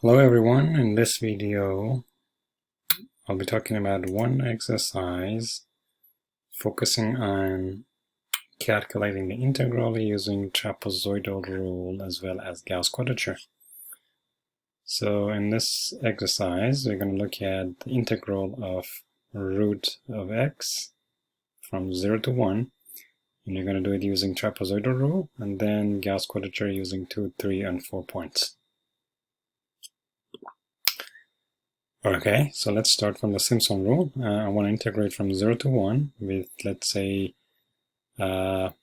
Hello everyone, in this video I'll be talking about one exercise focusing on calculating the integral using trapezoidal rule as well as Gauss quadrature. So in this exercise we're going to look at the integral of root of x from 0 to 1, and you're going to do it using trapezoidal rule and then Gauss quadrature using 2, 3, and 4 points. Okay, so let's start from the Simpson rule. I want to integrate from 0 to 1 with, let's say, I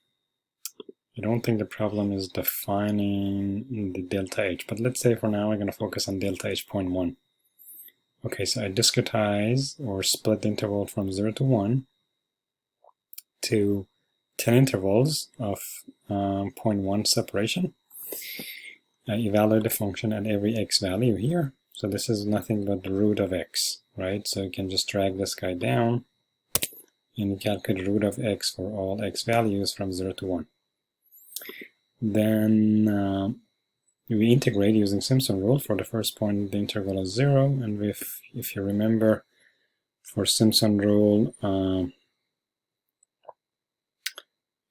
don't think the problem is defining the delta h, but let's say for now we're going to focus on delta h 0.1. Okay, so I discretize or split the interval from 0 to 1 to 10 intervals of 0.1 separation. I evaluate the function at every x value here. So this is nothing but the root of x, right? So you can just drag this guy down and calculate root of x for all x values from 0 to 1. Then we integrate using Simpson rule. For the first point, the integral is 0, and if you remember, for Simpson rule,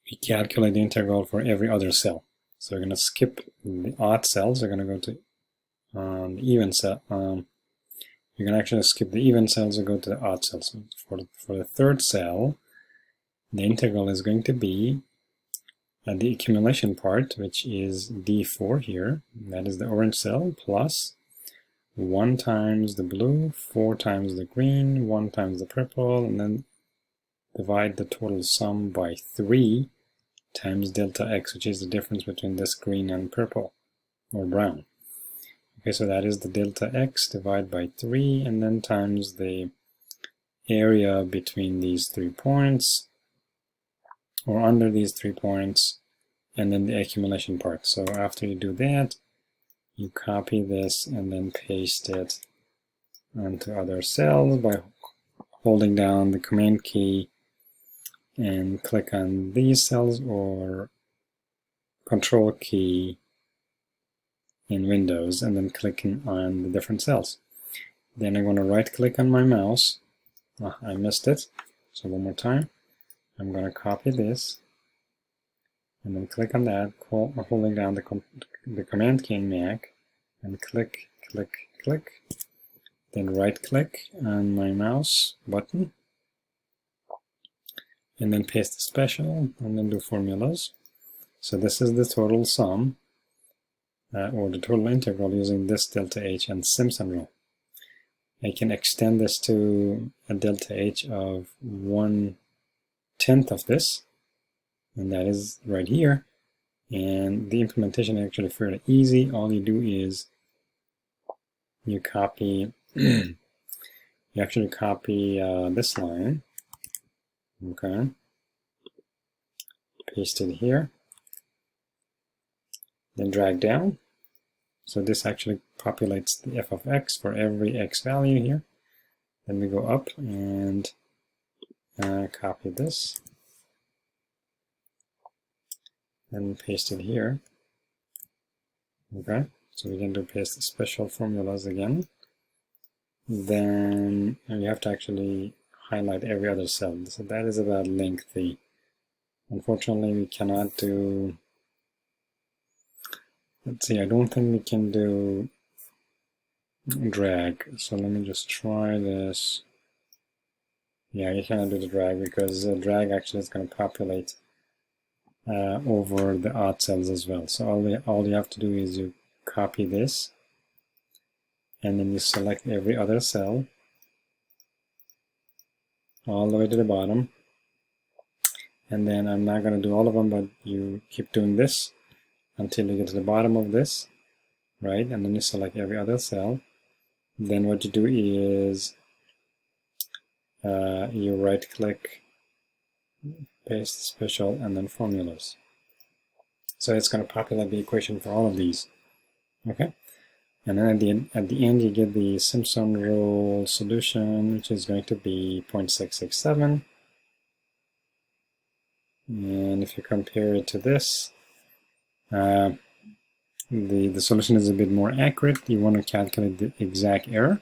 we calculate the integral for every other cell. So we're going to skip the odd cells. We're going to go to the even cell. You can actually skip the even cells and go to the odd cells. For the third cell, the integral is going to be the accumulation part, which is d4 here. That is the orange cell, plus 1 times the blue, 4 times the green, 1 times the purple, and then divide the total sum by 3 times delta x, which is the difference between this green and purple or brown. Okay, so that is the delta x divided by 3, and then times the area between these 3 points, or under these 3 points, and then the accumulation part. So after you do that, you copy this and then paste it onto other cells by holding down the command key and click on these cells, or control key in Windows and then clicking on the different cells. Then I'm going to right click on my mouse. I missed it, so one more time. I'm going to copy this and then click on that, holding down the command key in Mac, and click, click, click. Then right click on my mouse button and then paste the special and then do formulas. So this is the total sum, or the total integral, using this delta h and Simpson rule. I can extend this to a delta h of 1/10 of this, and that is right here. And the implementation is actually fairly easy. All you do is you copy, you actually copy this line, okay, paste it here, then drag down. So this actually populates the f of x for every x value here. Then we go up and copy this and paste it here. Okay, so we can do paste the special formulas again. Then you have to actually highlight every other cell. So that is about lengthy. Unfortunately, we cannot do. Let's see, I don't think we can do drag, so let me just try this. Yeah, you cannot do the drag because drag actually is going to populate over the odd cells as well. So all you have to do is you copy this and then you select every other cell all the way to the bottom, and then I'm not going to do all of them, but you keep doing this until you get to the bottom of this, right? And then you select every other cell. Then what you do is you right click, paste special, and then formulas. So it's going to populate the equation for all of these. Okay, and then at the end you get the Simpson rule solution, which is going to be 0.667. And if you compare it to this, the solution is a bit more accurate, you want to calculate the exact error,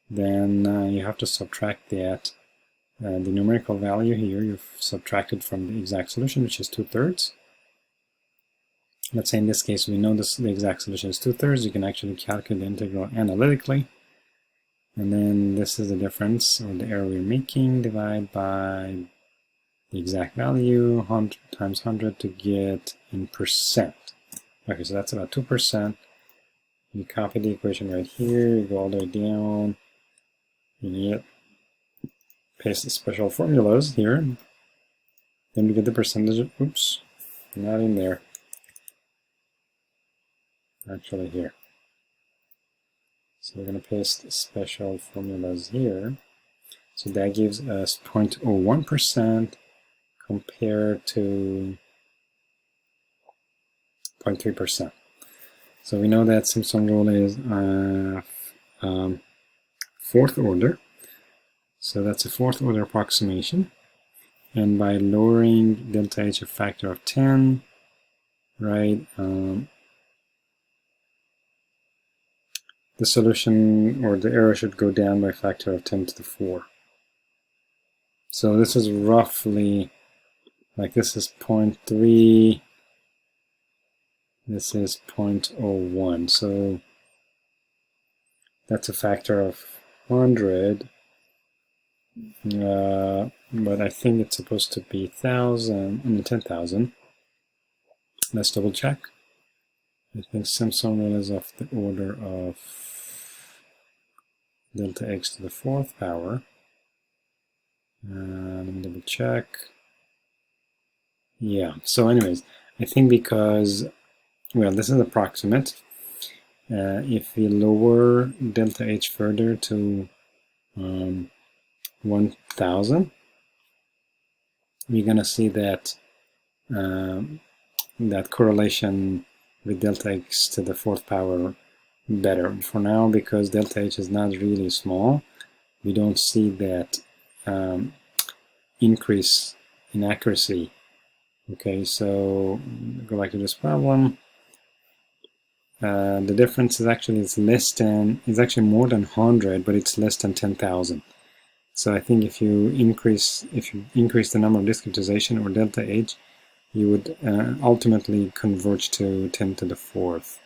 then you have to subtract that, the numerical value here, you've subtracted from the exact solution, which is 2/3. Let's say in this case we know the exact solution is 2/3, you can actually calculate the integral analytically. And then this is the difference, or the error we're making, divide by the exact value, 100 times 100 to get in percent. Okay, so that's about 2%. You copy the equation right here, you go all the way down, you paste the special formulas here, then we get the percentage, oops, not in there, actually here. So we're going to paste the special formulas here. So that gives us 0.01% compared to 0.3%. So we know that Simpson rule is fourth order. So that's a fourth order approximation. And by lowering delta H a factor of 10, right, the solution or the error should go down by a factor of 10 to the 4. So this is roughly, like this is 0.3, this is 0.01. So that's a factor of 100, but I think it's supposed to be 10,000. Let's double check. I think Simpson rule is of the order of delta x to the 4th power. Let me double check. Yeah, so anyways, I think because, well, this is approximate. If we lower delta H further to 1000, we're going to see that that correlation with delta x to the 4th power better. For now, because delta H is not really small, we don't see that increase in accuracy. Okay, so go back to this problem. The difference is actually it's actually more than 100, but it's less than 10,000. So I think if you increase the number of discretization or delta H, you would ultimately converge to 10 to the 4th.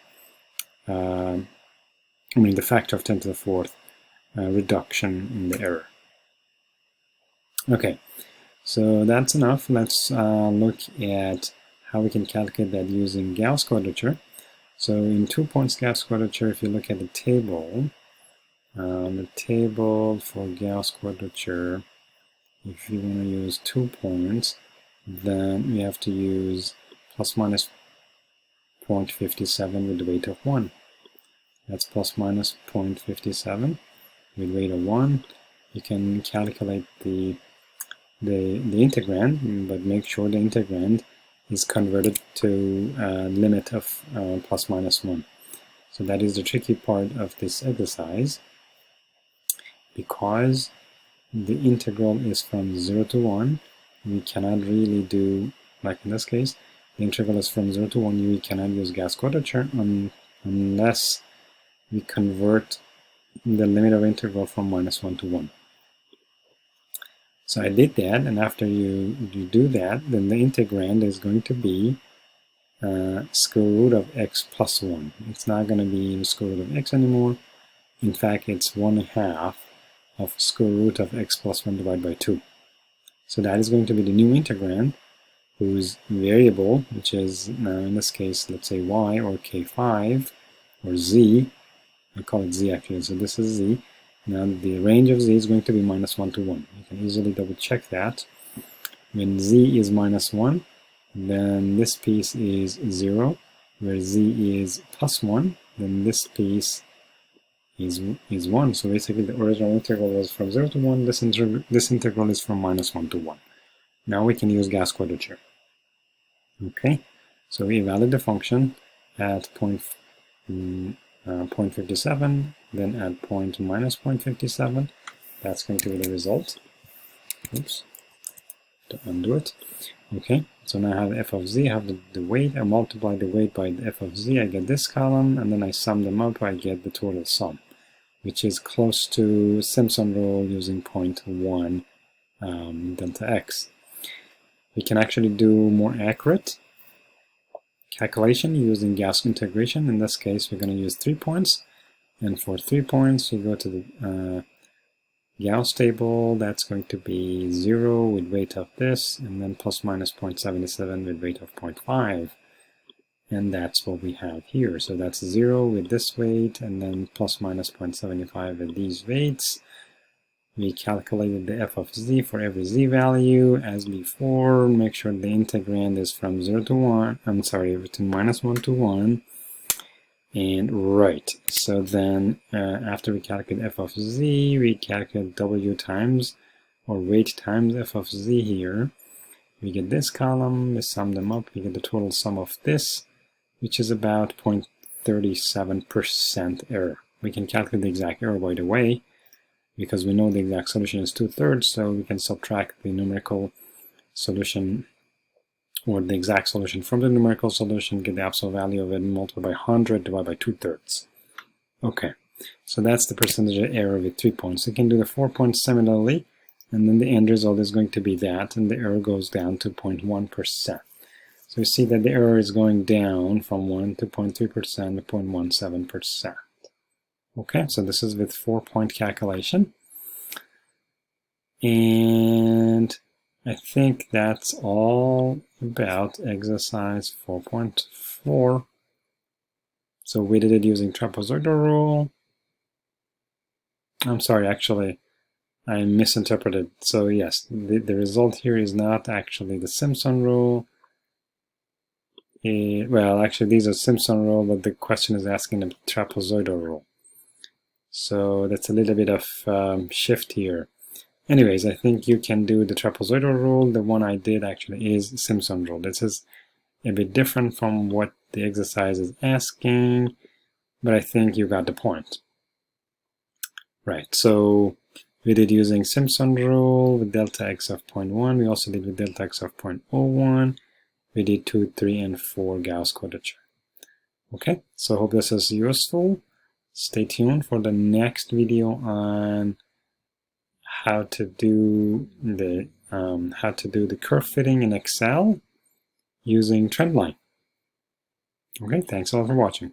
I mean the factor of 10 to the 4th reduction in the error. Okay, so that's enough. Let's look at how we can calculate that using Gauss quadrature. So in 2 points Gauss quadrature, if you look at the table for Gauss quadrature, if you want to use 2 points, then we have to use plus minus 0.57 with the weight of 1. That's plus minus 0.57 with weight of 1. You can calculate the integrand, but make sure the integrand is converted to a limit of plus minus 1. So that is the tricky part of this exercise, because the integral is from 0 to 1. We cannot really do, like in this case, the integral is from 0 to 1. We cannot use Gauss quadrature unless we convert the limit of integral from minus 1 to 1. So I did that, and after you do that, then the integrand is going to be square root of x plus 1. It's not going to be the square root of x anymore. In fact, it's 1/2 of square root of x plus 1 divided by 2. So that is going to be the new integrand, whose variable, which is now in this case, let's say y or k5 or z. I call it z actually, so this is z. Now the range of z is going to be minus 1 to 1. You can easily double check that. When z is minus 1, then this piece is 0. Where z is plus 1, then this piece is 1. So basically the original integral was from 0 to 1. This integral is from minus 1 to 1. Now we can use Gauss quadrature. Okay, so we evaluate the function at 0.57, then at minus 0.57. That's going to be the result. Oops, to undo it. Okay, so now I have f of z, I have the weight, I multiply the weight by the f of z, I get this column, and then I sum them up, I get the total sum, which is close to Simpson rule using 0.1 delta x. We can actually do more accurate calculation using Gauss integration. In this case, we're going to use 3 points, and for 3 points, we go to the Gauss table. That's going to be 0 with weight of this, and then plus minus 0.77 with weight of 0.5. And that's what we have here. So that's 0 with this weight, and then plus minus 0.75 with these weights. We calculated the f of z for every z value as before. Make sure the integrand is from 0 to 1. I'm sorry, to minus 1 to 1. And right, so then after we calculate f of z, we calculate w times, or weight times f of z here. We get this column, we sum them up, we get the total sum of this, which is about 0.37% error. We can calculate the exact error by the way, because we know the exact solution is 2/3, so we can subtract the numerical solution or the exact solution from the numerical solution, get the absolute value of it, multiply by 100, divide by 2/3. Okay, so that's the percentage of error with 3 points. You can do the 4 points similarly, and then the end result is going to be that, and the error goes down to 0.1%. So you see that the error is going down from 1 to 0.3% to 0.17%. Okay, so this is with 4-point calculation. And I think that's all about exercise 4.4. So we did it using trapezoidal rule. I'm sorry, actually, I misinterpreted. So yes, the result here is not actually the Simpson rule. Well, actually, these are Simpson rule, but the question is asking the trapezoidal rule. So that's a little bit of shift here. Anyways, I think you can do the trapezoidal rule. The one I did actually is Simpson rule. This is a bit different from what the exercise is asking, but I think you got the point. Right, so we did using Simpson rule with delta x of 0.1. We also did with delta x of 0.01. We did 2, 3, and 4 Gauss quadrature. Okay, so I hope this is useful. Stay tuned for the next video on how to do the curve fitting in Excel using trendline. Okay, thanks a lot for watching.